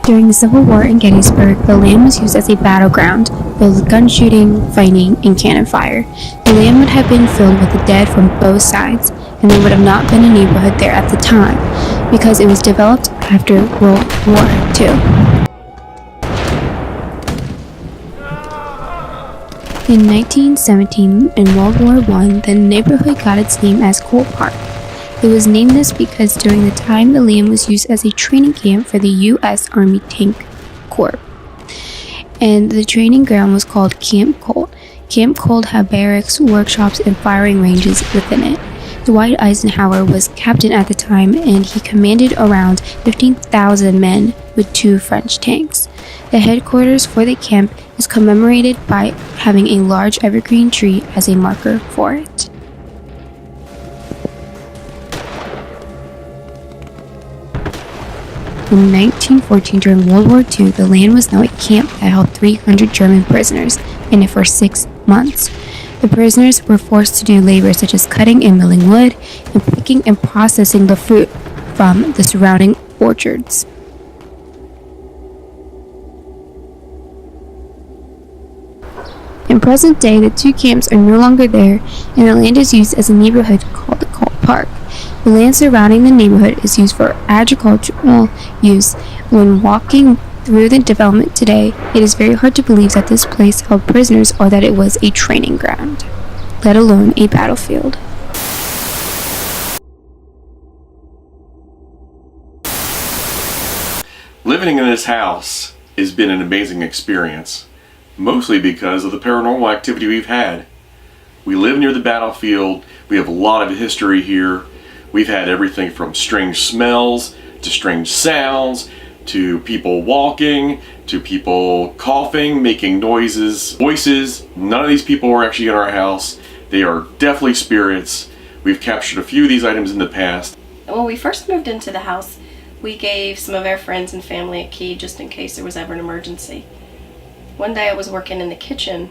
During the Civil War in Gettysburg, the land was used as a battleground, filled with gun shooting, fighting, and cannon fire. The land would have been filled with the dead from both sides, and there would have not been a neighborhood there at the time, because it was developed after World War II. In 1917, in World War I, the neighborhood got its name as Coal Park. It was named this because during the time the land was used as a training camp for the U.S. Army Tank Corps, and the training ground was called Camp Colt. Camp Colt had barracks, workshops, and firing ranges within it. Dwight Eisenhower was captain at the time, and he commanded around 15,000 men with 2 French tanks. The headquarters for the camp is commemorated by having a large evergreen tree as a marker for it. In 1914, during World War II, the land was now a camp that held 300 German prisoners in it for 6 months. The prisoners were forced to do labor such as cutting and milling wood, and picking and processing the fruit from the surrounding orchards. In present day, the 2 camps are no longer there, and the land is used as a neighborhood called the Colt Park. The land surrounding the neighborhood is used for agricultural use. When walking through the development today, it is very hard to believe that this place held prisoners or that it was a training ground, let alone a battlefield. Living in this house has been an amazing experience, mostly because of the paranormal activity we've had. We live near the battlefield, we have a lot of history here. We've had everything from strange smells, to strange sounds, to people walking, to people coughing, making noises, voices. None of these people are actually in our house. They are definitely spirits. We've captured a few of these items in the past. When we first moved into the house, we gave some of our friends and family a key just in case there was ever an emergency. One day I was working in the kitchen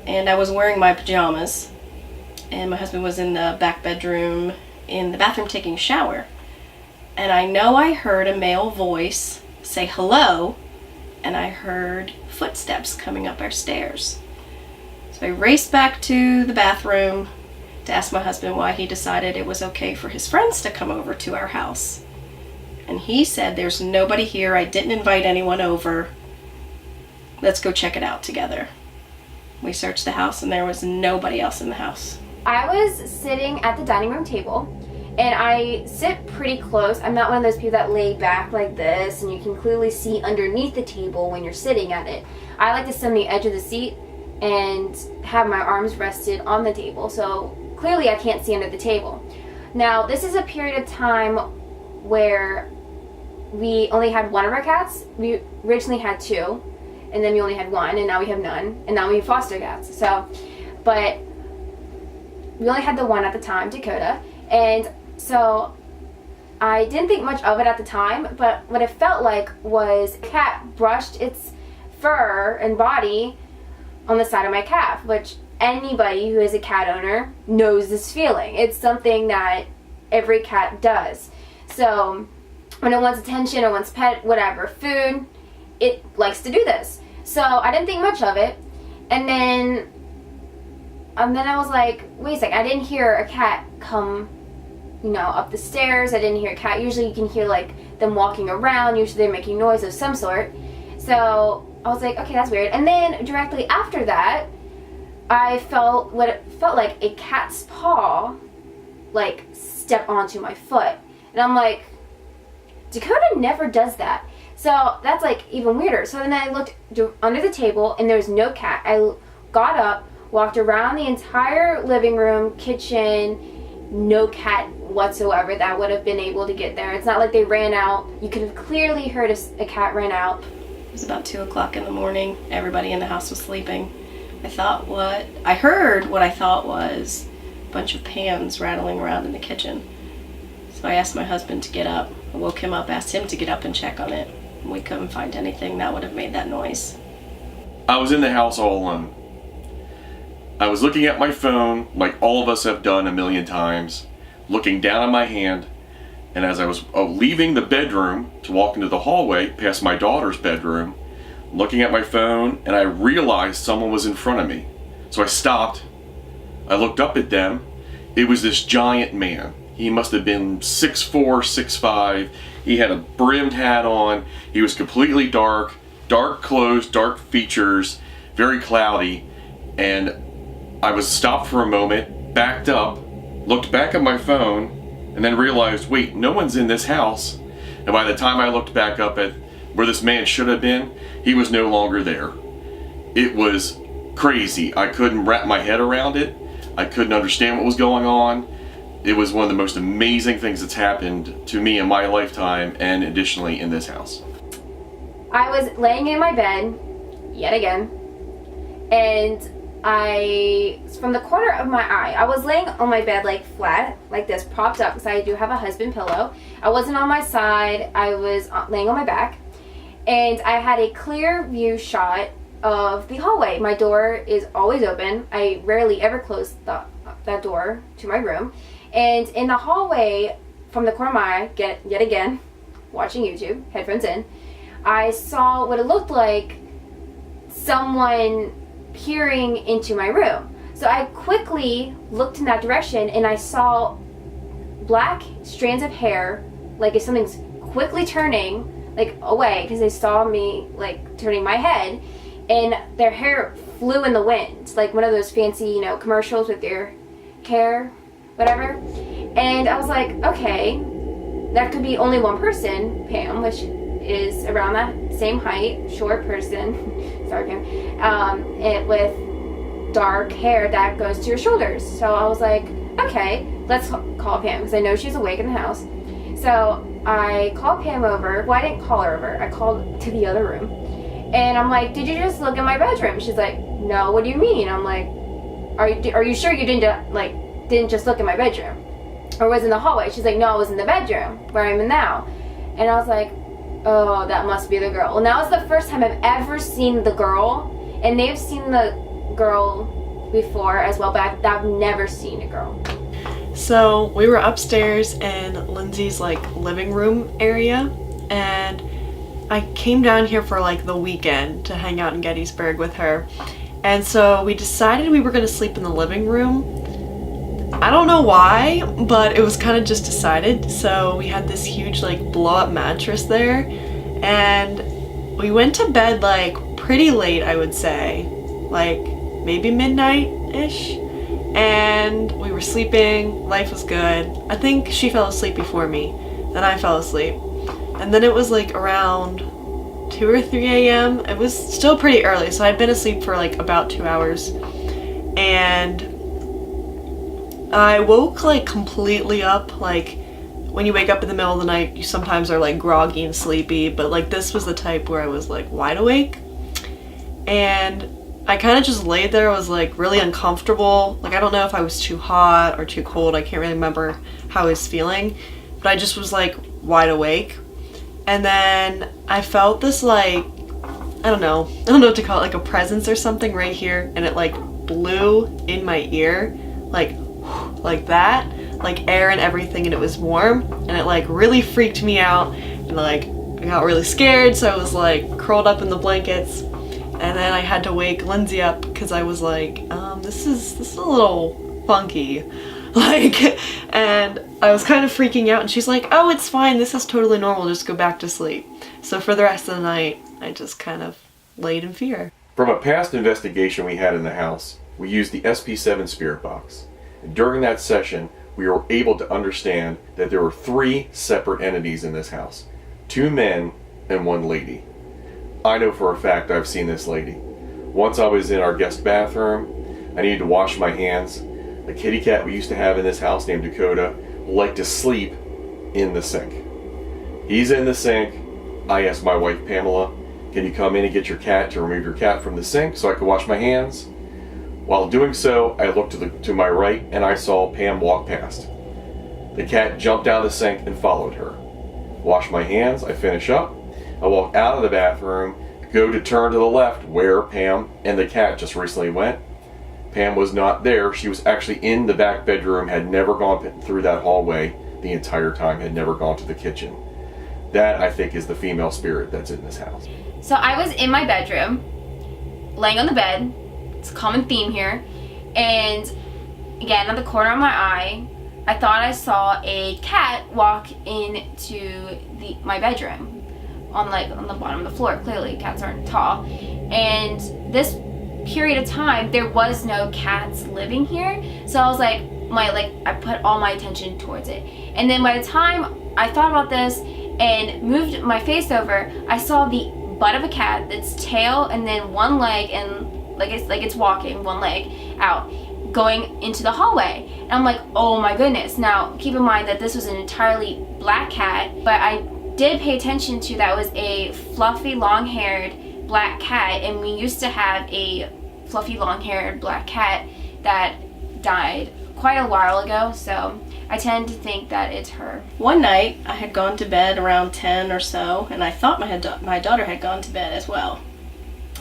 and I was wearing my pajamas, and my husband was in the back bedroom in the bathroom taking a shower, and I know I heard a male voice say hello, and I heard footsteps coming up our stairs. So I raced back to the bathroom to ask my husband why he decided it was okay for his friends to come over to our house, and he said, "There's nobody here, I didn't invite anyone over, let's go check it out together." We searched the house and there was nobody else in the house. I was sitting at the dining room table, and I sit pretty close. I'm not one of those people that lay back like this and you can clearly see underneath the table when you're sitting at it. I like to sit on the edge of the seat and have my arms rested on the table, so clearly I can't see under the table. Now, this is a period of time where we only had one of our cats. We originally had 2, and then we only had 1, and now we have none, and now we have foster cats. But we only had the 1 at the time, Dakota, and so I didn't think much of it at the time, but what it felt like was a cat brushed its fur and body on the side of my calf, which anybody who is a cat owner knows this feeling. It's something that every cat does. So when it wants attention or wants pet, whatever, food, it likes to do this. So I didn't think much of it, and then I was like, wait a second, I didn't hear a cat come, up the stairs. I didn't hear a cat. Usually you can hear like them walking around. Usually they're making noise of some sort. So I was like, okay, that's weird. And then directly after that, I felt what it felt like a cat's paw, like, step onto my foot. And I'm like, Dakota never does that. So that's like even weirder. So then I looked under the table and there was no cat. I got up, walked around the entire living room, kitchen, no cat whatsoever that would have been able to get there. It's not like they ran out. You could have clearly heard a cat ran out. It was about 2 o'clock in the morning. Everybody in the house was sleeping. I heard what I thought was a bunch of pans rattling around in the kitchen. So I asked my husband to get up. I woke him up, asked him to get up and check on it. And we couldn't find anything that would have made that noise. I was in the house all alone. I was looking at my phone, like all of us have done a million times, looking down at my hand, And as I was leaving the bedroom to walk into the hallway past my daughter's bedroom, looking at my phone, and I realized someone was in front of me. So I stopped. I looked up at them. It was this giant man. He must have been 6'4", 6'5". He had a brimmed hat on. He was completely dark clothes, dark features, very cloudy. And I was stopped for a moment, backed up, looked back at my phone, and then realized, wait, no one's in this house. And by the time I looked back up at where this man should have been, he was no longer there. It was crazy. I couldn't wrap my head around it. I couldn't understand what was going on. It was one of the most amazing things that's happened to me in my lifetime, and additionally in this house. I was laying in my bed, yet again, and from the corner of my eye, I was laying on my bed like flat, like this, propped up, because I do have a husband pillow. I wasn't on my side, I was laying on my back, and I had a clear view shot of the hallway. My door is always open. I rarely ever close that door to my room. And in the hallway, from the corner of my eye, yet again, watching YouTube, headphones in, I saw what it looked like someone peering into my room. So I quickly looked in that direction, and I saw black strands of hair, like if something's quickly turning, like away, because they saw me like turning my head, and their hair flew in the wind, like one of those fancy, commercials with your hair, whatever. And I was like, okay, that could be only one person, Pam, which is around that same height, short person, sorry Pam, with dark hair that goes to your shoulders. So I was like, okay, let's call Pam, because I know she's awake in the house. So I called Pam over. Well, I didn't call her over. I called to the other room. And I'm like, did you just look in my bedroom? She's like, no, what do you mean? I'm like, are you sure you didn't just look in my bedroom? Or was in the hallway? She's like, no, I was in the bedroom, where I'm in now. And I was like, oh, that must be the girl. Well, that was the first time I've ever seen the girl. And they've seen the girl before as well, but I've never seen a girl. So we were upstairs in Lindsay's living room area, and I came down here for the weekend to hang out in Gettysburg with her. And so we decided we were going to sleep in the living room. I don't know why, but it was kind of just decided. So we had this huge blow up mattress there, and we went to bed pretty late, I would say, maybe midnight-ish. And we were sleeping, life was good. I think she fell asleep before me, then I fell asleep. And then it was around 2 or 3 a.m. It was still pretty early, so I'd been asleep for about 2 hours. And I woke completely up. When you wake up in the middle of the night, you sometimes are groggy and sleepy, but this was the type where I was wide awake. And I kind of just laid there. I was really uncomfortable. I don't know if I was too hot or too cold. I can't really remember how I was feeling, but I just was wide awake. And then I felt this I don't know what to call it, a presence or something right here, and it blew in my ear, like that, air and everything, and it was warm, and it really freaked me out, and I got really scared, so I was curled up in the blankets. And then I had to wake Lindsay up because I was this is a little funky. And I was kind of freaking out, and she's like, oh, it's fine, this is totally normal, just go back to sleep. So for the rest of the night, I just kind of laid in fear. From a past investigation we had in the house, we used the SP7 spirit box. And during that session, we were able to understand that there were 3 separate entities in this house. 2 men and 1 lady. I know for a fact I've seen this lady. Once I was in our guest bathroom, I needed to wash my hands. A kitty cat we used to have in this house named Dakota liked to sleep in the sink. He's in the sink. I asked my wife Pamela, can you come in and get your cat to remove your cat from the sink so I could wash my hands? While doing so, I looked to my right and I saw Pam walk past. The cat jumped out of the sink and followed her. Wash my hands, I finish up. I walk out of the bathroom, go to turn to the left where Pam and the cat just recently went. Pam was not there. She was actually in the back bedroom, had never gone through that hallway the entire time, had never gone to the kitchen. That, I think, is the female spirit that's in this house. So I was in my bedroom, laying on the bed. It's a common theme here. And again, at the corner of my eye, I thought I saw a cat walk into my bedroom on the bottom of the floor. Clearly, cats aren't tall. And this period of time, there was no cats living here. So I was like, I put all my attention towards it. And then by the time I thought about this and moved my face over, I saw the butt of a cat, its tail, and then one leg, and it's walking one leg out, going into the hallway. And I'm like, oh my goodness. Now keep in mind that this was an entirely black cat, but I did pay attention to that it was a fluffy long-haired black cat, and we used to have a fluffy long-haired black cat that died quite a while ago, so I tend to think that it's her. One night, I had gone to bed around 10 or so, and I thought my daughter had gone to bed as well.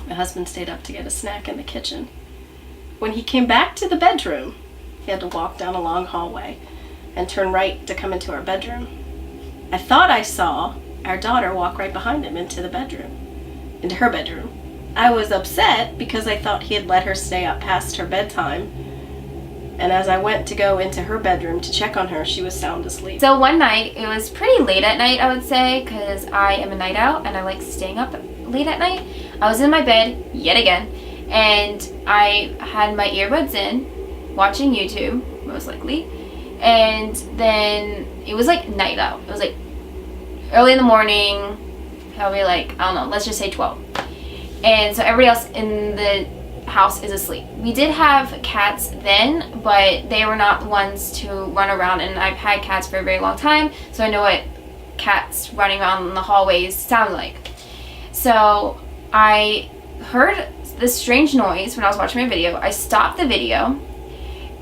My husband stayed up to get a snack in the kitchen. When he came back to the bedroom, he had to walk down a long hallway and turn right to come into our bedroom. I thought I saw our daughter walk right behind him into her bedroom. I was upset because I thought he had let her stay up past her bedtime. And as I went to go into her bedroom to check on her, she was sound asleep. So one night, it was pretty late at night, I would say, because I am a night owl and I like staying up late at night. I was in my bed yet again, and I had my earbuds in, watching YouTube, most likely. And then it was like night out. It was like early in the morning, probably like, I don't know, let's just say 12. And so everybody else in the house is asleep. We did have cats then, but they were not the ones to run around, and I've had cats for a very long time, so I know what cats running around in the hallways sound like. So I heard this strange noise when I was watching my video. I stopped the video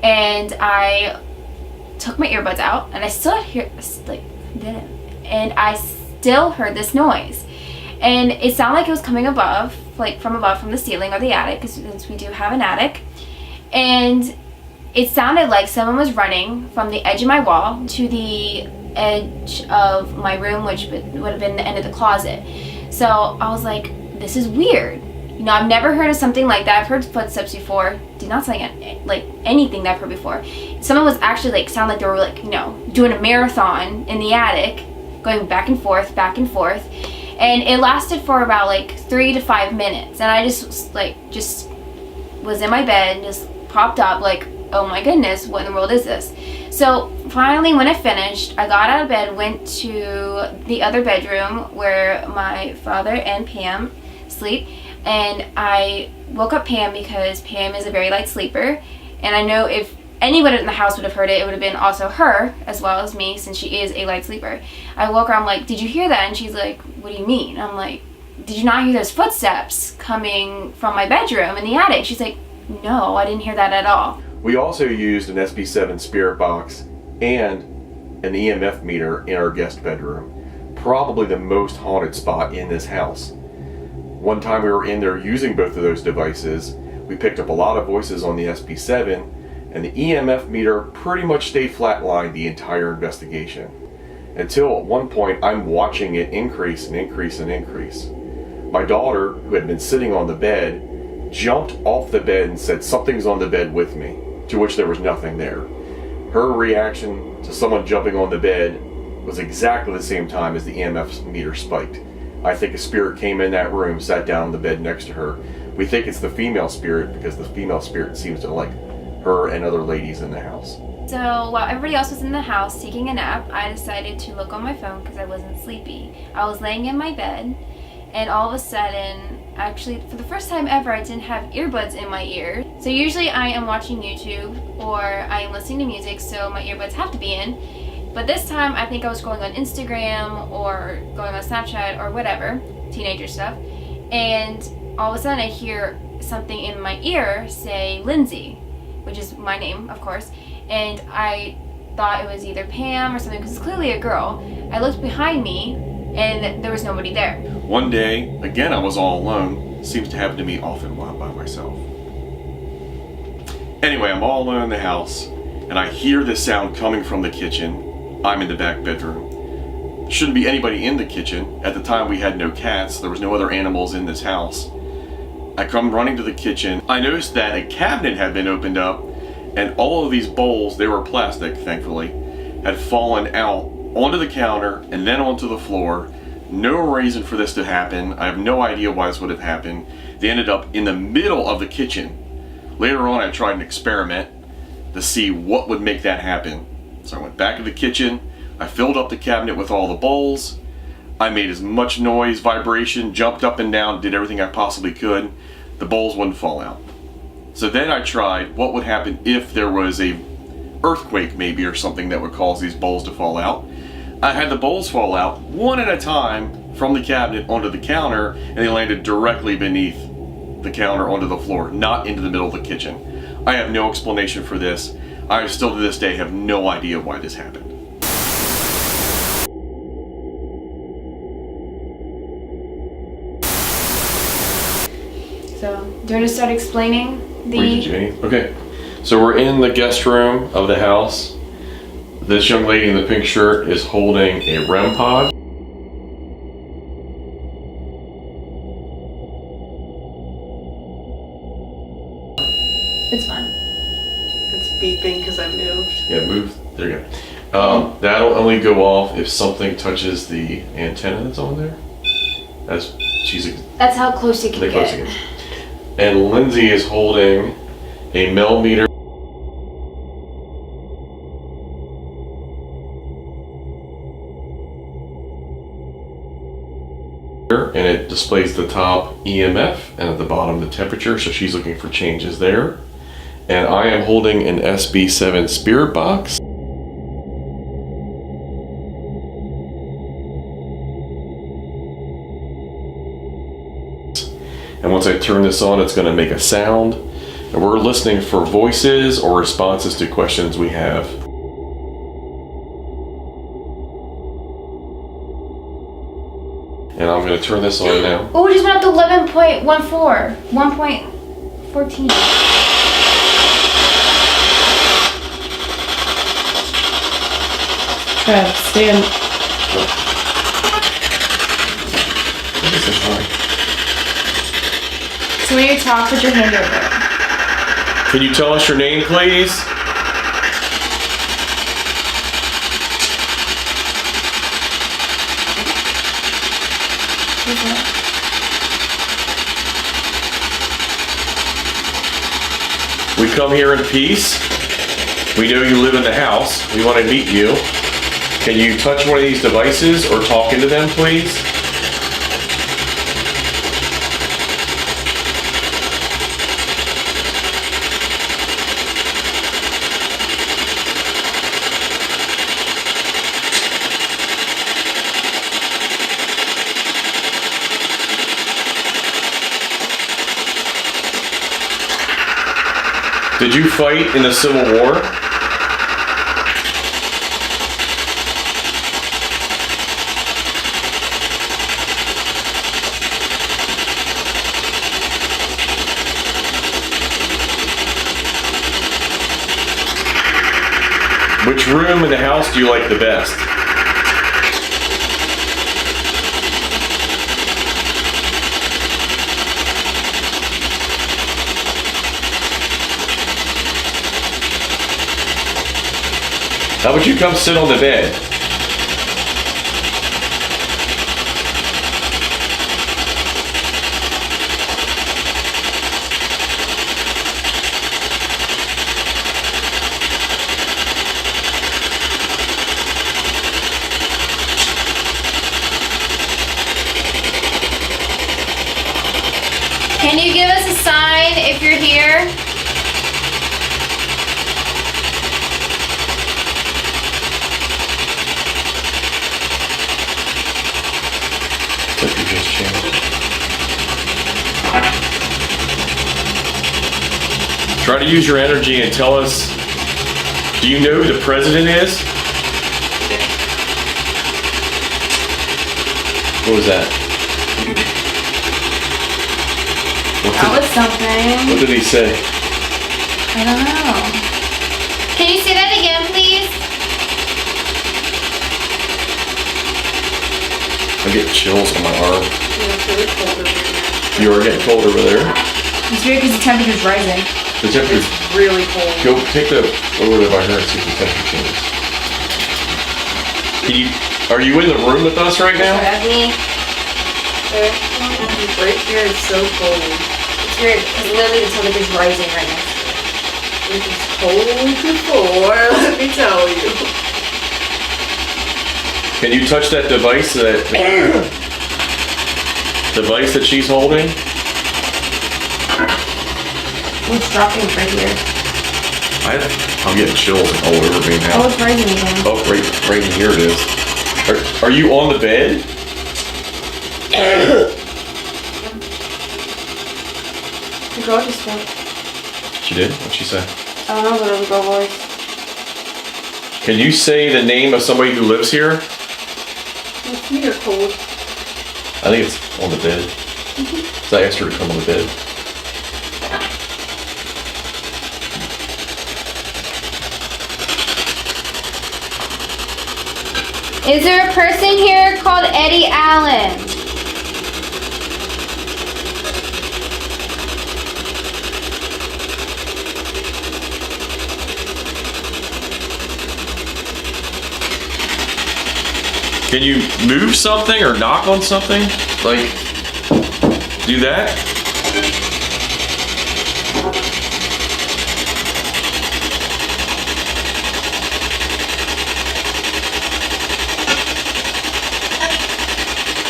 and I took my earbuds out, and I still heard this noise, and it sounded like it was coming from above, from the ceiling or the attic, since we do have an attic. And it sounded like someone was running from the edge of my wall to the edge of my room, which would have been the end of the closet. So I was like, this is weird. I've never heard of something like that. I've heard footsteps before. Did not sound like anything that I've heard before. Someone was actually sound like they were doing a marathon in the attic, going back and forth. And it lasted for about 3 to 5 minutes, and I just was in my bed and just popped up oh my goodness, what in the world is this? So finally, when I finished, I got out of bed, went to the other bedroom where my father and Pam sleep, and I woke up Pam because Pam is a very light sleeper, and I know if anyone in the house would have heard it, it would have been also her as well as me, since she is a light sleeper. I woke her, I'm like, did you hear that? And she's like, what do you mean? I'm like, did you not hear those footsteps coming from my bedroom in the attic? She's like, no, I didn't hear that at all. We also used an SB7 spirit box and an EMF meter in our guest bedroom. Probably the most haunted spot in this house. One time we were in there using both of those devices, we picked up a lot of voices on the SB7, and the EMF meter pretty much stayed flatlined the entire investigation. Until at one point I'm watching it increase and increase and increase. My daughter, who had been sitting on the bed, jumped off the bed and said, something's on the bed with me, to which there was nothing there. Her reaction to someone jumping on the bed was exactly the same time as the EMF meter spiked. I think a spirit came in that room, sat down on the bed next to her. We think it's the female spirit because the female spirit seems to like her and other ladies in the house. So while everybody else was in the house taking a nap, I decided to look on my phone because I wasn't sleepy. I was laying in my bed, and all of a sudden, actually for the first time ever, I didn't have earbuds in my ear. So usually I am watching YouTube or I am listening to music, so my earbuds have to be in. But this time I think I was going on Instagram or going on Snapchat or whatever, teenager stuff, and all of a sudden I hear something in my ear say Lindsay, which is my name, of course, and I thought it was either Pam or something, because it's clearly a girl. I looked behind me, and there was nobody there. One day, again I was all alone. Seems to happen to me often while I'm by myself. Anyway, I'm all alone in the house, and I hear this sound coming from the kitchen, I'm in the back bedroom. Shouldn't be anybody in the kitchen. At the time we had no cats. There was no other animals in this house. I come running to the kitchen. I noticed that a cabinet had been opened up and all of these bowls, they were plastic thankfully, had fallen out onto the counter and then onto the floor. No reason for this to happen. I have no idea why this would have happened. They ended up in the middle of the kitchen. Later on I tried an experiment to see what would make that happen. So I went back to the kitchen, I filled up the cabinet with all the bowls, I made as much noise, vibration, jumped up and down, did everything I possibly could. The bowls wouldn't fall out. So then I tried what would happen if there was a earthquake maybe or something that would cause these bowls to fall out. I had the bowls fall out one at a time from the cabinet onto the counter, and they landed directly beneath the counter onto the floor, not into the middle of the kitchen. I have no explanation for this. I still to this day have no idea why this happened. So, do you want to start explaining the... Okay, so we're in the guest room of the house. This young lady in the pink shirt is holding a REM pod. It's fine. It's beeping because I moved. Yeah, move. There you go. That'll only go off if something touches the antenna that's on there. That's how close you can Close get. again. And Lindsay is holding a millimeter. And it displays the top EMF and at the bottom the temperature, so she's looking for changes there. And I am holding an SB7 spirit box. And once I turn this on, it's going to make a sound. And we're listening for voices or responses to questions we have. And I'm going to turn this on now. Oh, we just went up to 11.14. 1.14. Trev, stand. This is fine. So when you talk, put your hand over. Can you tell us your name, please? We come here in peace. We know you live in the house. We want to meet you. Can you touch one of these devices or talk into them, please? Did you fight in the Civil War? Which room in the house do you like the best? How about you come sit on the bed? Can you give us a sign if you're here? Try to use your energy and tell us, do you know who the president is? What was that? That was something. What did he say? I don't know. Can you say that again, please? I'm getting chills on my arm. Yeah, it's really cold over here. You are getting cold over there. It's weird because the temperature's rising. The temperature. It's really cold. Go take the over to my hair and see if the temperature changes. Are you in the room with us right now? Me. Right here is so cold. It's weird because literally the temperature's rising right now. It was cold before, let me tell you. Can you touch that device that she's holding? It's dropping right here. I'm getting chills all over me now. Oh, it's rising again. Oh, right in here it is. Are you on the bed? The girl just spoke. She did? What'd she say? I don't know, but it was a girl voice. Can you say the name of somebody who lives here? My feet are cold. I think it's on the bed. So I asked her to come on the bed. Is there a person here called Eddie Allen? Can you move something or knock on something? Like, do that?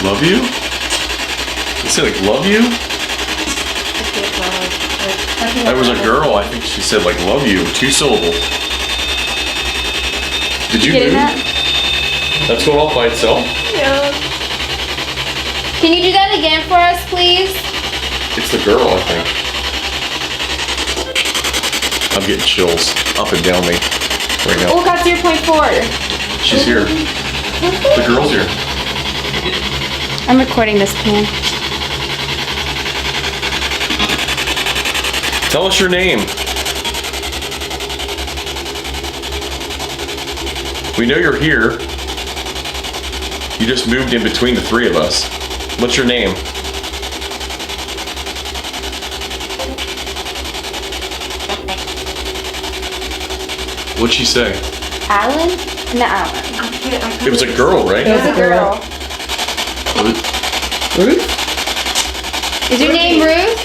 Love you? It said like, love you? That was a girl, I think she said like, love you, 2 syllables. Did you Getting move? that? That's going off by itself? Yeah. Can you do that again for us, please? It's the girl, I think. I'm getting chills up and down me right now. Oh, got 0.4. She's here. The girl's here. I'm recording this plan. Tell us your name. We know you're here. You just moved in between the 3 of us. What's your name? What'd she say? Alan? No, Alan. It was a girl, right? It was a girl. Ruth? Is your name Ruth?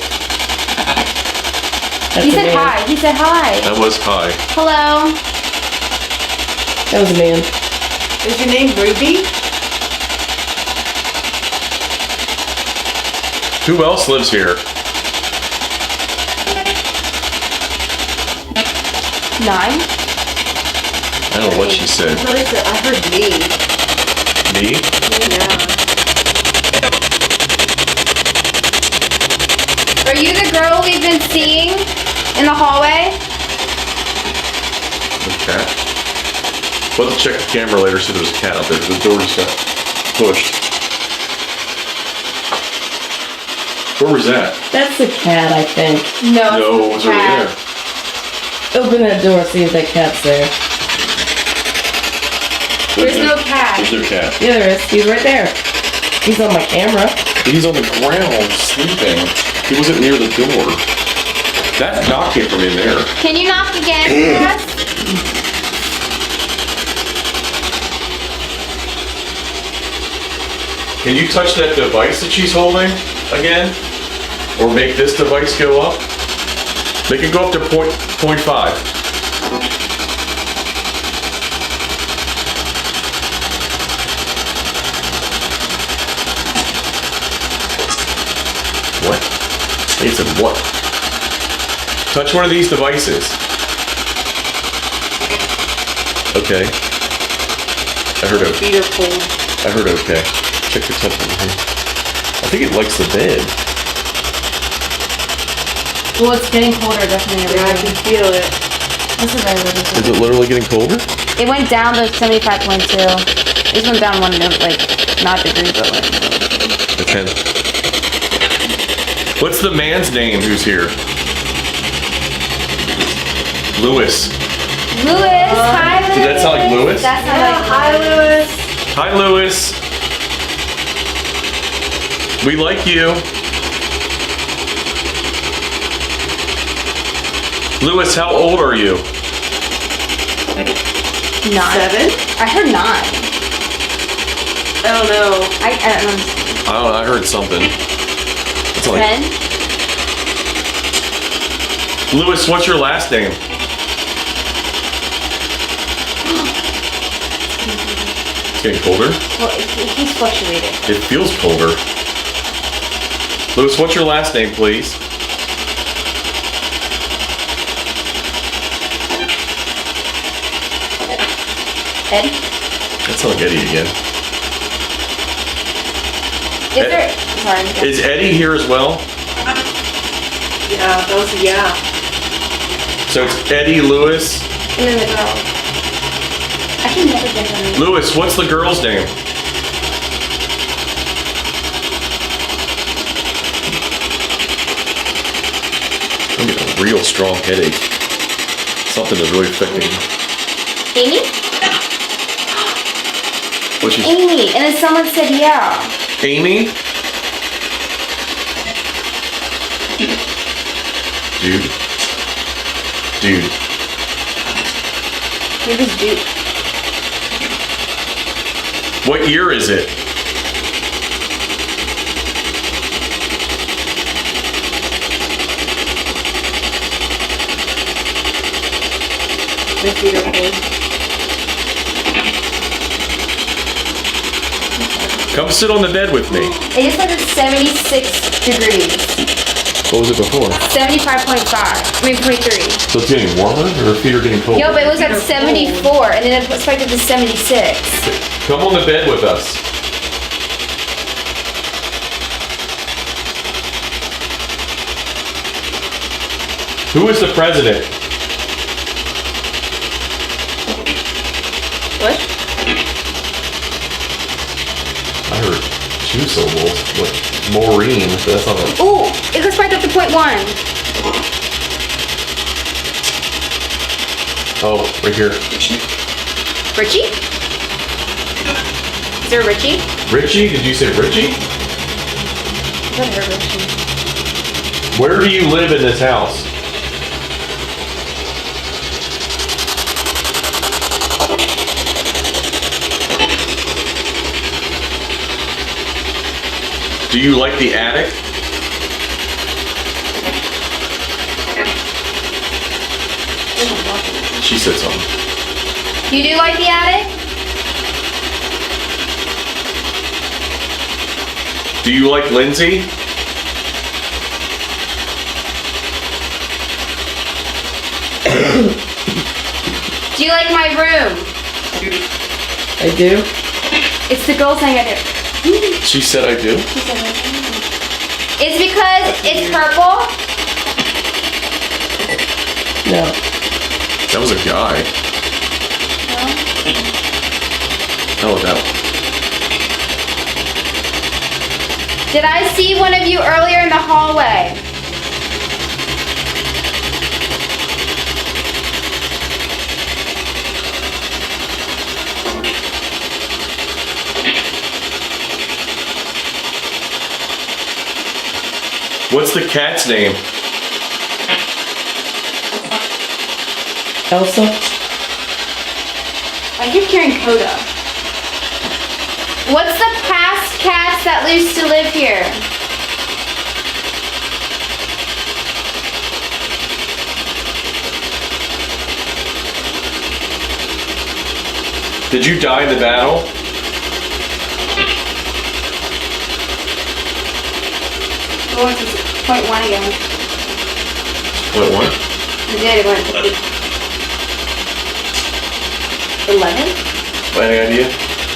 That's He a said man. hi. He said hi. That was hi. Hello. That was a man. Is your name Ruby? Who else lives here? 9. I don't know what she said. I heard me. Me? Yeah. Are you the girl we've been seeing in the hallway? The cat. We'll have to check the camera later, see if there's a cat out there. The door just got pushed. Where was that? That's the cat, I think. No, No, it was over there. Open that door, see if that cat's there. There's no cat. There's no cat. Yeah, there is. He's right there. He's on my camera. He's on the ground sleeping. He wasn't near the door. That knock came from in there. Can you knock again for us? Can you touch that device that she's holding again? Or make this device go up? They can go up to 0.5. What? They said what? Touch one of these devices. Okay. I heard okay. Feet are cold. I heard okay. Check the temperature. I think it likes the bed. Well, it's getting colder, definitely. Yeah, I can feel it. This is very ridiculous. Is it literally getting colder? It went down to 75.2. It just went down 1 note, like, not degrees, but like. Okay. What's the man's name who's here? Lewis. Lewis, hi Lewis. Did that sound like Lewis? That sounded like Hi, Lewis. Hi, Lewis. We like you. Lewis, how old are you? 9. 7? I heard 9. I don't know. I don't know. I don't know, I heard something. It's like, 10. Lewis, what's your last name? It's getting colder. Well, he's fluctuating. It feels colder. Lewis, what's your last name, please? Ed? That sounds like Eddie again. Is there... Sorry. Is Eddie here as well? Yeah, that was yeah. So it's Eddie, Lewis. And then the girl. I can never get her name. Lewis, what's the girl's name? I'm getting a real strong headache. Something is really affecting me. Amy? What's your Amy. And then someone said yeah. Amy? Dude. Maybe it's Duke. What year is it? If you don't know. Come sit on the bed with me. It just says it's 76 degrees. What was it before? 75.5. I mean, 0.3. So it's getting warmer or your feet are getting colder? Yo, but it was at 74, and then it spiked up to 76. Come on the bed with us. Who is the president? What? I heard 2 syllables. What? Maureen. That's not a... Ooh, it goes spiked up to 0.1. Oh, right here. Richie? Is there a Richie? Richie? Did you say Richie? I thought I heard Richie. Where do you live in this house? Do you like the attic? She said something. You do like the attic? Do you like Lindsay? Do you like my room? I do. It's the girl saying I do. She said I do. It's because it's purple. No. That was a guy. Oh, that one. Did I see one of you earlier in the hallway? What's the cat's name? Elsa? I keep hearing Coda. What's the past cats that used to live here? Did you die in the battle? Oh, it's 0.1 again. What one? I did, it went to 11? Any idea?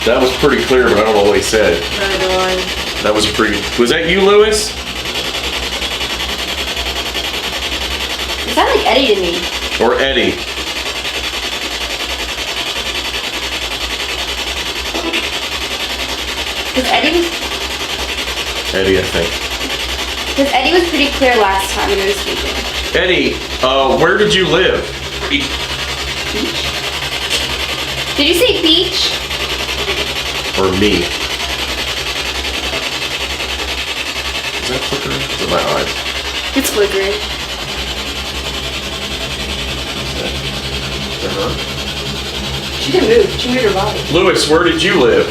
That was pretty clear, but I don't know what he said. Neither one. That was pretty. Was that you, Lewis? It sounded like Eddie to me. Or Eddie? Because Eddie, I think. Eddie was pretty clear last time when he was speaking. Eddie, where did you live? Beach? Did you say beach? Or me? Is that flickering? Is it my eyes? It's flickering. Is that her? She didn't move. She moved her body. Lewis, where did you live?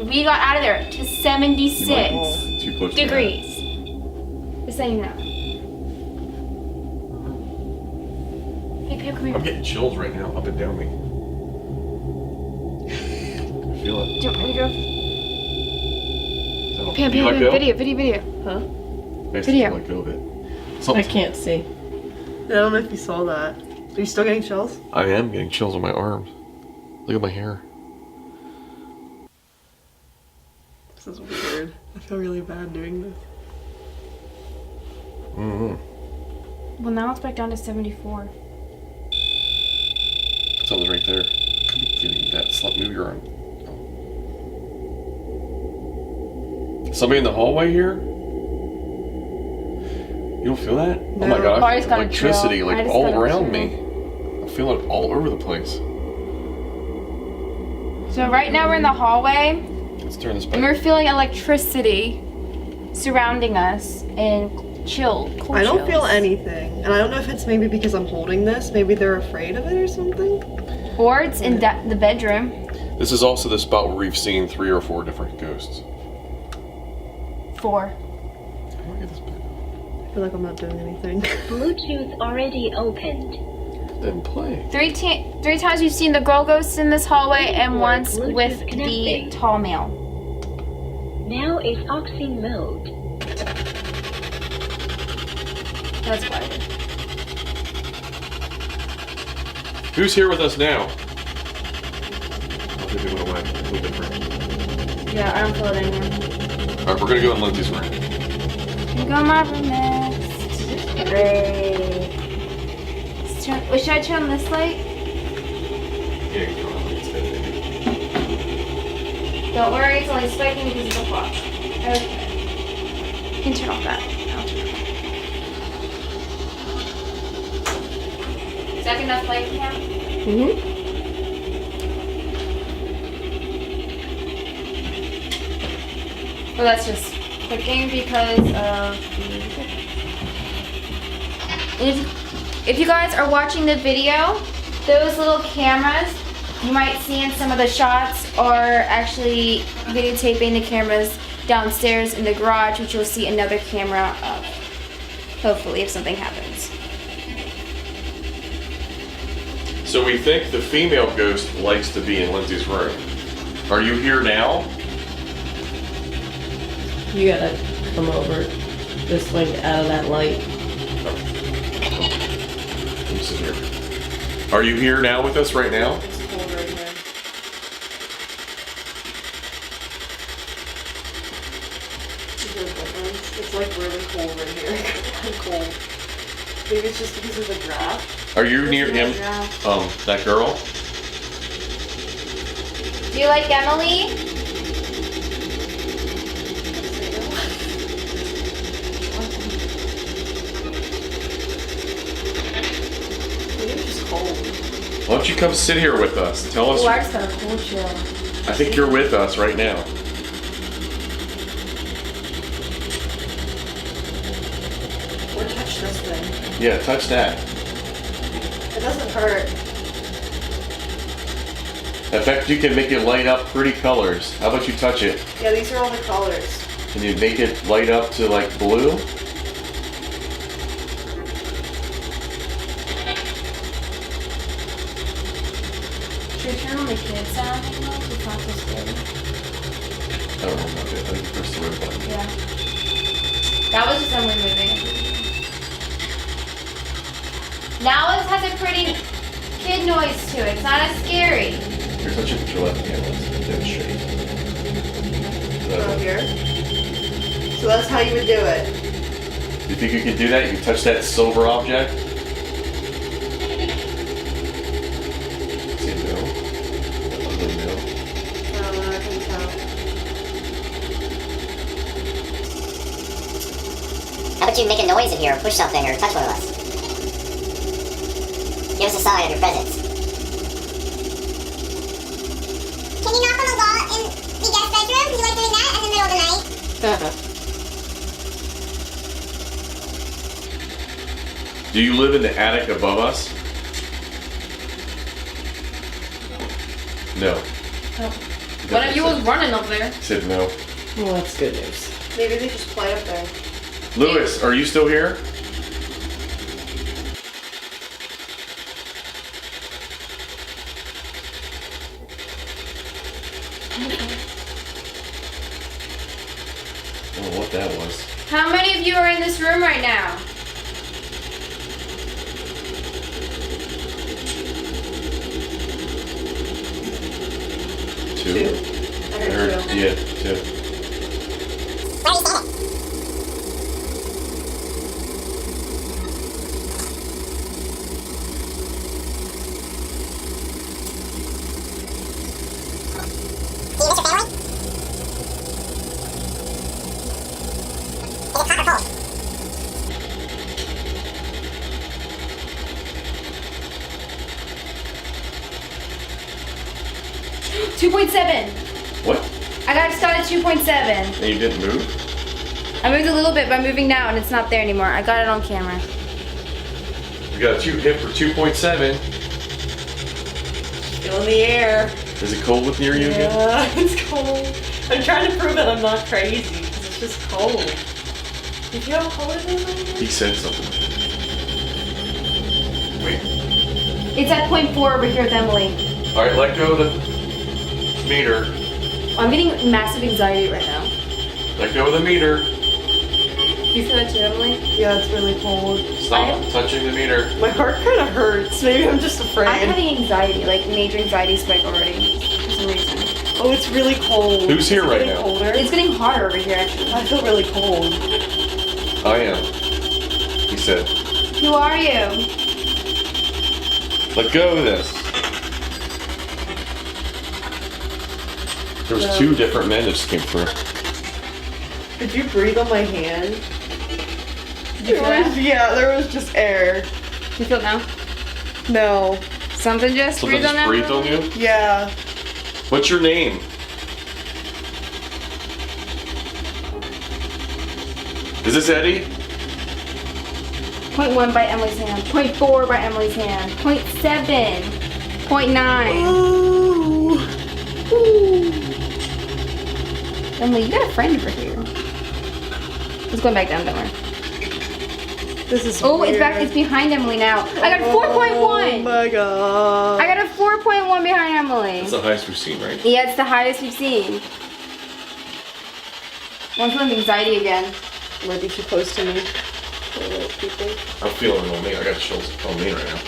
We got out of there to 76 Too close to degrees. Just saying you know. Hey, Pam, come that. I'm here. getting chills right now, up and down me. I feel it. Do you want me to go? So, Pam, do you let Pam, go? video. Huh? I just Video. let go of it. I Something's- can't see. I don't know if you saw that. Are you still getting chills? I am getting chills on my arms. Look at my hair. This is weird. I feel really bad doing this. Mm-hmm. Well, now it's back down to 74. Something's right there. Could be getting that slump. Move your arm. Oh. Somebody in the hallway here? You don't feel that? Oh my No. god, I I just feel got a electricity chill. I like just all got a around chill. me. I feel it all over the place. So right now we're in the hallway, Let's turn this and back. we're feeling electricity surrounding us and cold I don't chills. feel anything. And I don't know if it's maybe because I'm holding this. Maybe they're afraid of it or something. Or it's in the bedroom. This is also the spot where we've seen 3 or 4 different ghosts. 4. Look at this back. I feel like I'm not doing anything. Bluetooth already opened. Then play. 3 times we've seen the girl ghosts in this hallway, and once Bluetooth with the connecting. tall male. Now is Oxy mode. That's why. Who's here with us now? I think they went away. A little different. Yeah, I don't feel it anymore. Alright, we're gonna go in Lindsay's room. You go in my room next. Great. Should I turn on this light? Yeah, you can go on instead. Don't worry, it's only spiking because of the clock. Okay. You can turn off that. I'll turn it off. Is that enough light for him? Mm-hmm. Well, that's just clicking because of if you guys are watching the video, those little cameras you might see in some of the shots are actually videotaping the cameras downstairs in the garage, which you'll see another camera of. Hopefully, if something happens. So we think the female ghost likes to be in Lindsay's room. Are you here now? You gotta come over this way out of that light. Let me sit here. Are you here now with us right now? It's cold right here. It's like really cold right here. I'm cold. Maybe it's just because of the draft. Are you near him? That girl? Do you like Emily? Maybe it's just cold. Why don't you come sit here with us? Tell us. Oh, I just got a cold chill. I think you're with us right now. Or touch this thing. Yeah, touch that. It doesn't hurt. In fact, you can make it light up pretty colors. How about you touch it? Yeah, these are all the colors. Can you make it light up to like blue? Should we turn on the kid sound? It's not so scary. don't know about it. I think you pressed the red button. Yeah. That was just Emily moving. Now it has a pretty kid noise to it. It's not as scary. Here's what you put your left hand on. Demonstrate. Over here. So that's how you would do it. You think you can do that? You can touch that silver object? Say no. Ugly no. I don't know, I can tell. How about you make a noise in here, or push something, or touch one of us? Give us a sign of your presence. Can you knock on the wall in the guest bedroom? You like doing that in the middle of the night? Do you live in the attic above us? No. One of you was running up there. Said no. Well, that's good news. Maybe they just play up there. Lewis, are you still here? I don't know what that was. How many of you are in this room right now? Two? I heard two. Yeah, two. Where are you standing? Do you miss your family? Is it hot or cold? 2.7. What? I just got a 2.7. And you didn't move? I moved a little bit, but I'm moving now, and it's not there anymore. I got it on camera. You got a hit for 2.7. Feel in the air. Is it cold with near you again? Yeah, it's cold. I'm trying to prove that I'm not crazy, because it's just cold. Did you have a cold in there? He said something. Wait. It's at 0.4 over here with Emily. Alright, let go of the meter. I'm getting massive anxiety right now. Let go of the meter. Do you feel that too, Emily? Yeah, it's really cold. Stop touching the meter. My heart kind of hurts. Maybe I'm just afraid. I'm having anxiety, like major anxiety spike already, for some reason. Oh, it's really cold. Who's here right Getting now? colder. It's getting hotter over here, actually. I feel really cold. I am. He said. Who are you? Let go of this. There was two different men that just came through. Did you breathe on my hand? Did you feel that? Yeah, there was just air. Do you feel it now? No. Something just Something breathed on just that? breathed on you? Yeah. What's your name? Is this Eddie? 0.1 by Emily's hand. 0.4 by Emily's hand. 0.7. 0.9. Ooh. Emily, you got a friend over here. It's going back down, don't worry. This is Oh, weird. it's back. It's behind Emily now. I got a Oh 4.1. my god. I got a 4.1 behind Emily. That's the highest we've seen, right? Yeah, it's the highest we've seen. I'm feeling anxiety again. Might be too close to me. People. I'm feeling it on me. I got chills on me right now.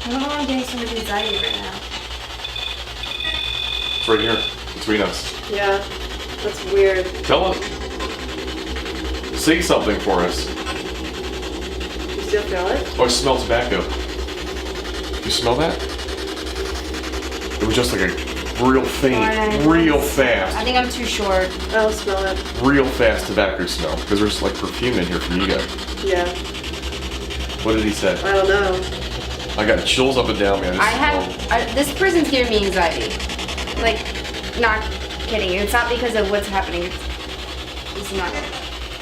I don't know why I'm getting so much anxiety right now. It's right here, between us. Yeah. That's weird. Tell us. Say something for us. You still feel it? Oh, I smell tobacco. You smell that? It was just like a real faint, real I fast, think I'm too short. I'll smell it. real fast tobacco smell. Because there's like perfume in here from you guys. Yeah. What did he say? I don't know. I got chills up and down, man. This prison's giving me anxiety. Like, not kidding you. It's not because of what's happening. It's not.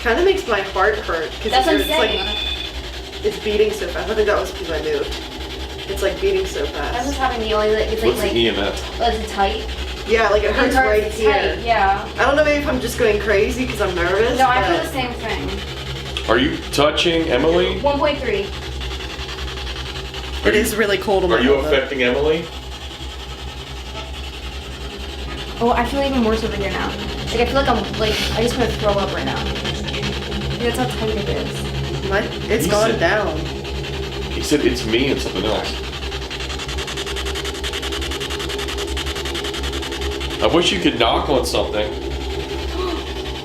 Kind of makes my heart hurt. That's what I'm it's saying. like, it's beating so fast. I think that was because I moved. It's like beating so That's fast. what's happening. The only it's What's like the EMF? oh, is it tight? Yeah, like it hurts right it's here. tight. Yeah. I don't know maybe if I'm just going crazy because I'm nervous. No, I but feel the same thing. Are you touching Emily? 1.3. It is really cold on my Are you elbow. affecting Emily? Oh, I feel even worse over here now. Like, I feel like I just want to throw up right now. That's how tight it is. What? It's gone down. He said it's me and something else. I wish you could knock on something.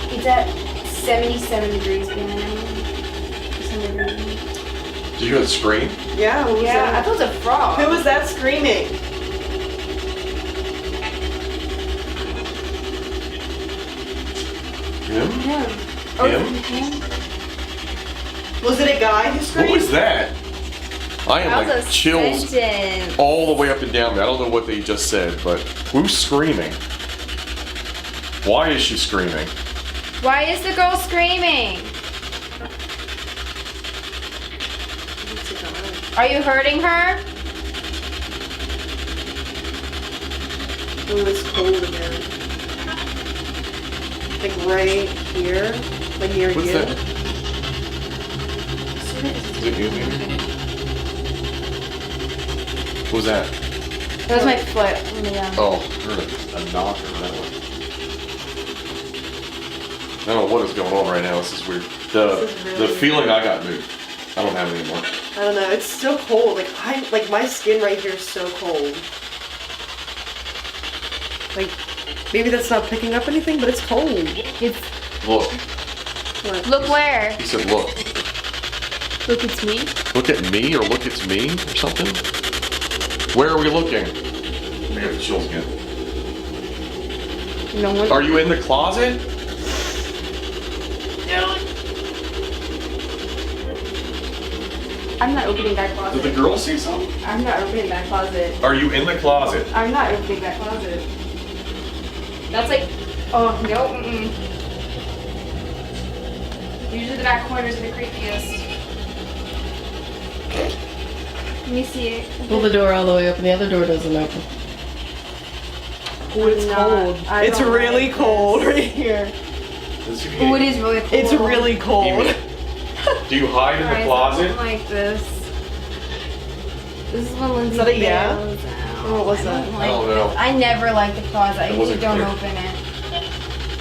It's at 77 degrees behind me. Did you hear the scream? Yeah, what was Yeah, I that? thought it was a frog. Who was that screaming? Him? Him. Him? Was it a guy who screamed? What was that? I am That like was a chills sentence. all the way up and down me. I don't know what they just said, but who's screaming? Why is she screaming? Why is the girl screaming? Are you hurting her? Oh, it's cold again. Like right here, like near What's you. that? Is it you, maybe? What was that? That was my foot. Yeah. Oh, I heard a knock or that one. I don't know what is going on right now. This is weird. This is really The feeling I got moved. I don't have it anymore. I don't know. It's so cold. Like my skin right here is so cold. Like maybe that's not picking up anything, but it's cold. It's Look. What? look where? He said, look. Look, it's me. Look at me or look it's me or something? Where are we looking? I got the chills again. No one. Are you in the closet? I'm not opening that Did closet. the girl see something? I'm not opening that closet. Are you in the closet? I'm not opening that closet. That's like, oh no. Usually the back corners are the creepiest. Let me see it. Pull the door all the way open. The other door doesn't open. Oh, it's cold. It's really cold right here. Let's see if you Oh, can- it is really cold. It's really cold. Do you hide in the Guys, closet? I don't like this. This is when Lindsay Is that a yeah? bails out. Or what was that? don't I don't know. this. I never like the closet. I It usually wasn't don't clear. open it.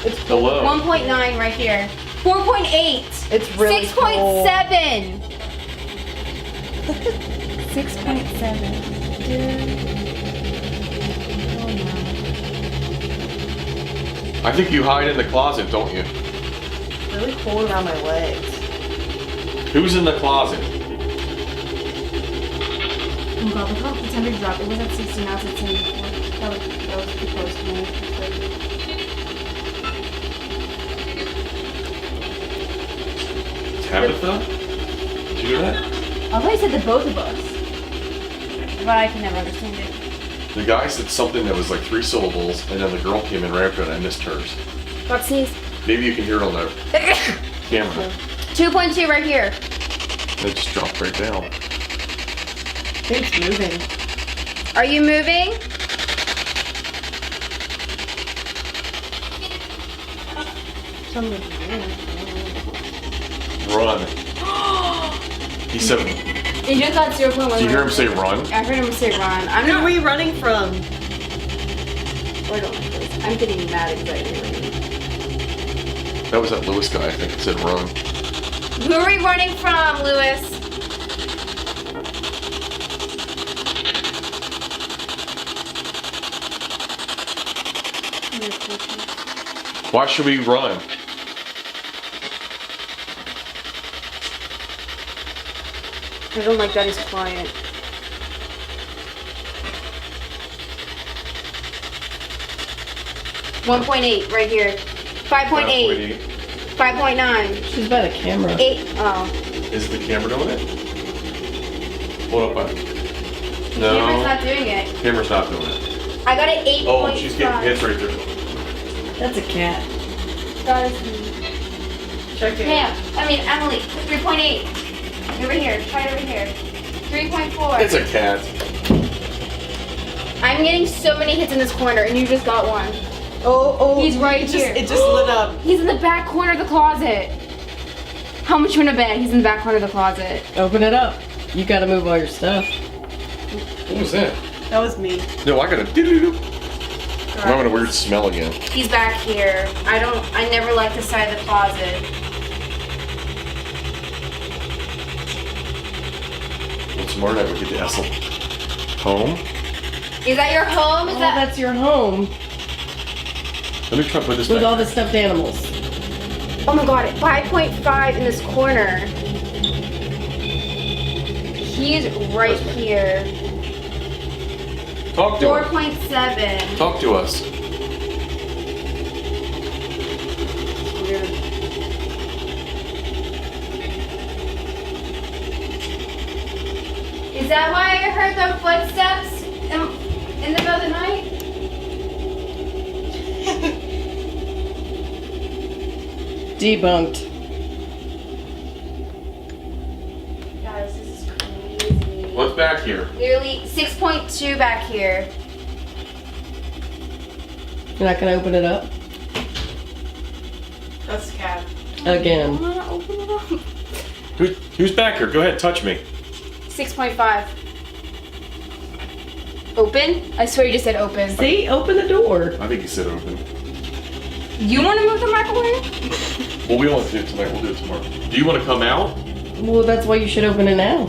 It's Hello. 1.9 right here. 4.8. It's really 6.7. 6.7. I think you hide in the closet, don't you? Really cold around my legs. Who's in the closet? Oh god, look how the temperature dropped. It was at 60, now it's at 74. That was too close to me. Tabitha? Did you hear that? I thought you said the both of us. But I can never understand it. The guy said something that was like 3 syllables, and then the girl came in right after it, and I missed hers. Let's sneeze. Maybe you can hear it on the camera. 2.2 right here. It just dropped right down. I think it's moving. Are you moving? Something. Run. He said, You just got 0.1. did you hear him say run? I heard him say run. I'm Who not. are we running from? I don't like this. I'm getting mad anxiety. That was that Lewis guy, I think, that said run. Who are we running from, Lewis? Why should we run? I don't like that he's quiet. $1.8 right here. 5.8. 5.9. She's by the camera. 8. Oh. Is the camera doing it? Hold up, bud. The No. camera's not doing it. Camera's not doing it. I got an 8.5. Oh, she's getting hits right there. That's a cat. That is me. Check it. Emily. 3.8. Over here. Try it over here. 3.4. It's a cat. I'm getting so many hits in this corner, and you just got one. Oh, He's right it here. It just lit up. He's in the back corner of the closet. How much you wanna bet he's in the back corner of the closet? Open it up. You gotta move all your stuff. What was that? That was me. No, I gotta do. I'm having a weird smell again. He's back here. I never like the side of the closet. Well, tomorrow night we get to Essel. Home? Is that your home? Is that That's your home Let me try to put this with back. all the stuffed animals. Oh my god, 5.5 in this corner. He's right here. Talk to us. 4.7. Talk to us. Is that why I heard the footsteps in the middle of the night? Debunked. Guys, this is crazy. What's back here? Nearly 6.2 back here. You're not gonna open it up That's the cat. again. Who's back here? Go ahead, touch me. 6.5. Open? I swear you just said open. See, open the door. I think he said open. You want to move the microwave? Well, we don't have to do it tonight. We'll do it tomorrow. Do you want to come out? Well, that's why you should open it now.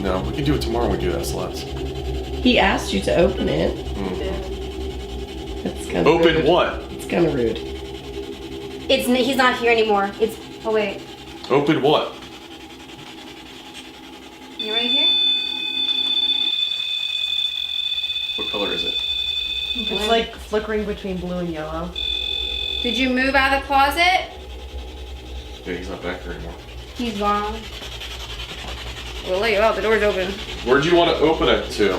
No, we can do it tomorrow when we do that, Celeste. He asked you to open it. That's kind of Open rude. what? It's kind of rude. He's not here anymore. Oh wait. Open what? You right here? What color is it? It's like flickering between blue and yellow. Did you move out of the closet? Yeah, he's not back there anymore. He's gone. We'll let you out. The door's open. Where do you want to open it to?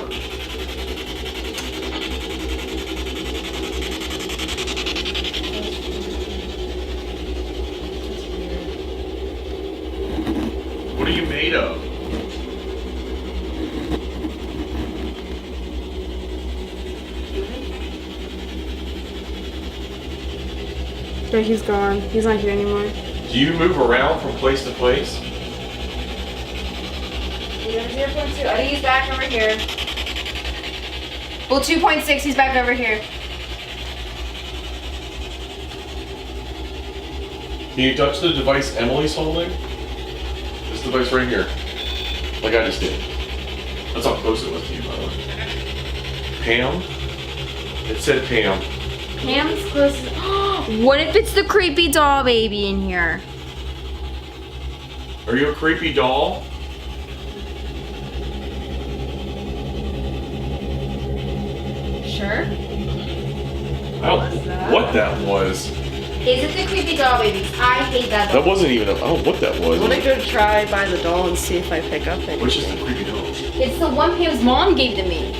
What are you made of? But he's gone. He's not here anymore. Do you move around from place to place? 0.2. I think he's back over here. Well, 2.6. He's back over here. Can you touch the device Emily's holding? This device right here. Like I just did. That's how close it was to you, by the way. Pam? It said Pam. Pam's close. What if it's the creepy doll baby in here? Are you a creepy doll? Sure. I don't know what that was. Is it the creepy doll babies? I hate that doll. That wasn't even, I don't know what that I want to was. go try by the doll and see if I pick up anything. Which is the creepy doll? It's the one Pam's mom gave to me.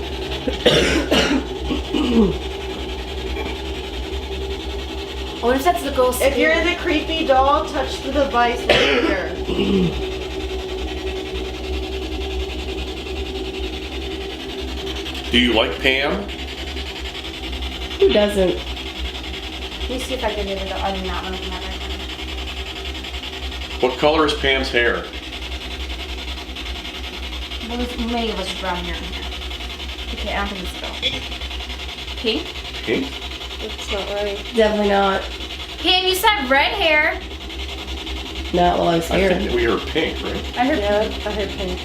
What if that's the girl's If you're the creepy doll, touch the device right here. Do you like Pam? Who doesn't? Let me see if I can get it. I do not want to come out right now. What color is Pam's hair? Well, there's many of us with brown hair in here. Okay, I don't think it's a doll. Pink? Pink? That's not right. Definitely not. Pam, you said red hair. Not while I was I here. think we heard pink, right? I heard Yeah, I heard pink.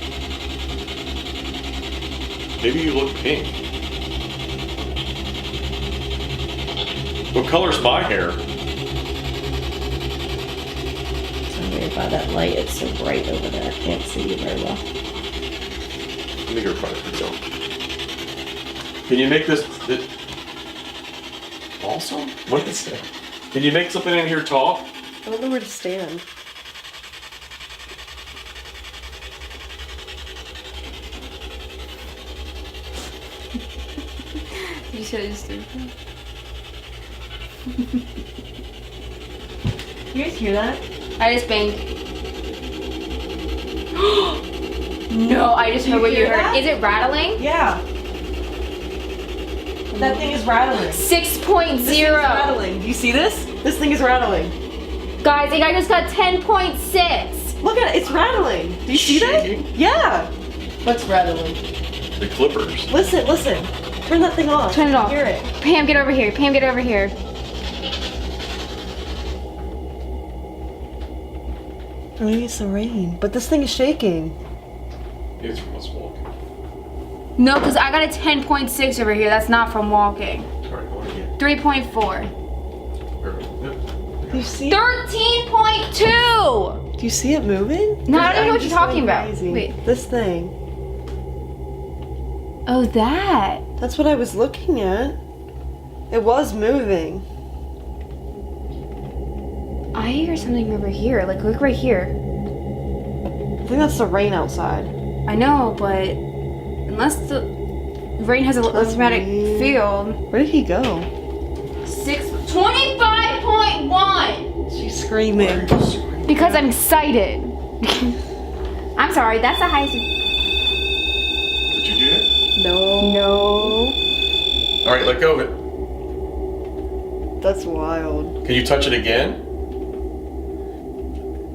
Maybe you look pink. What color's my hair? Sorry by that light. It's so bright over there. I can't see you very well. I think you're probably pretty dope. Can you make this also? What is that? Can you make something in here talk? I don't know where to stand. You said it's stupid. You guys hear that? I just banged. No, I just heard what you hear heard. that? Is it rattling? Yeah. That thing is rattling. 6.0. This thing's rattling. Do you see this? This thing is rattling. Guys, I think I just got 10.6. Look at it. It's rattling. Do you see Shaking? that? Yeah. What's rattling? The clippers. Listen, listen. Turn that thing off. Turn it off. Hear it. Pam, get over here. Pam, get over here. Or maybe it's the rain. But this thing is shaking. It's from us walking. No, because I got a 10.6 over here. That's not from walking. Alright, go on again. 3.4. Yep. Do you see it? 13.2! Do you see it moving? No, I don't know what It's you're talking about. crazy. Wait. This thing. Oh, that. That's what I was looking at. It was moving. I hear something over here. Like, look right here. I think that's the rain outside. I know, but unless the rain has a electromagnetic field. Where did he go? 25.1! She's screaming. Because I'm excited. I'm sorry, that's the highest. Did you do it? No. Alright, let go of it. That's wild. Can you touch it again?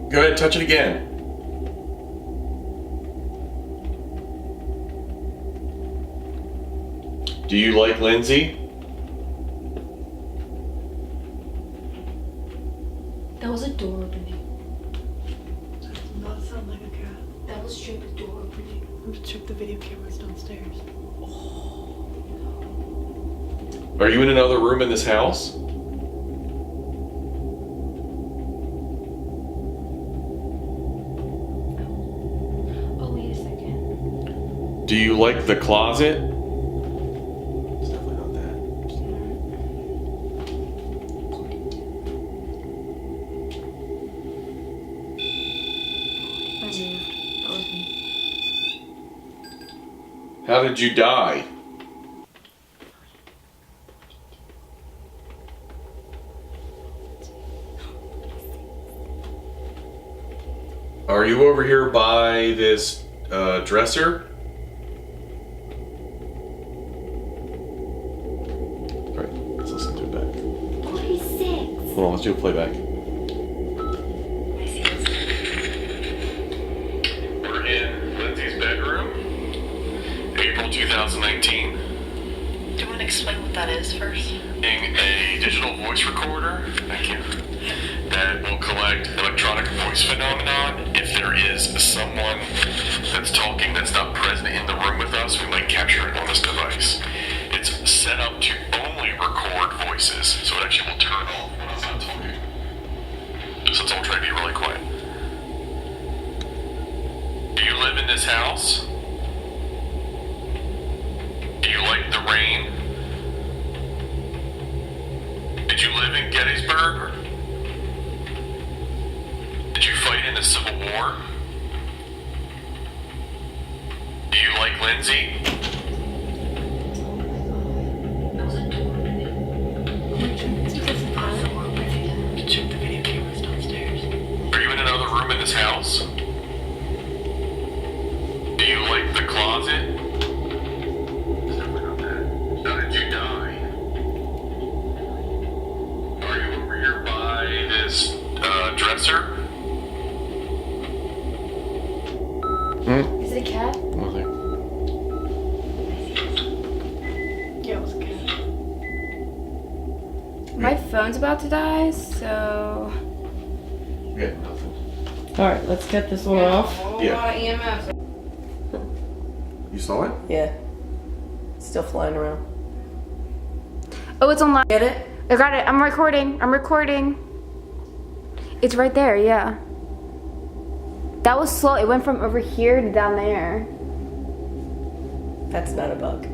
Go ahead, touch it again. Do you like Lindsay? That was a door opening. That does not sound like a cat. That was straight the door opening. I'm gonna check the video cameras downstairs. Are you in another room in this house? Oh, wait a second. Do you like the closet? It's definitely not that. That was me. How did you die? Are you over here by this dresser? Alright, let's listen to it back. 46. Hold on, let's do a playback. We're in Lindsay's bedroom, April 2019. Do you want to explain what that is first? Using a digital voice recorder, thank you, that will collect electronic voice phenomenon. If there is someone that's talking that's not present in the room with us, we might capture it on this device. It's set up to only record voices, so it actually will turn off when I'm not talking. So let's all try to be really quiet. Do you live in this house? Do you like the rain? Did you live in Gettysburg? Did you fight in the Civil War? Do you like Lindsay? Check the video cameras downstairs. Are you in another room in this house? Do you like the closet? It's never done that. How did you die? Are you over here by this dresser? Is it a cat? Nothing. Yeah, it was a cat. My phone's about to die, so. Yeah, nothing. Alright, let's get this one off. Yeah. You saw it? Yeah. Still flying around. Oh, it's online. Get it? I got it. I'm recording. It's right there, yeah. That was slow. It went from over here to down there. That's not a bug.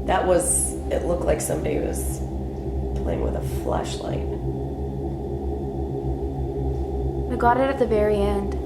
That was, it looked like somebody was playing with a flashlight. I got it at the very end.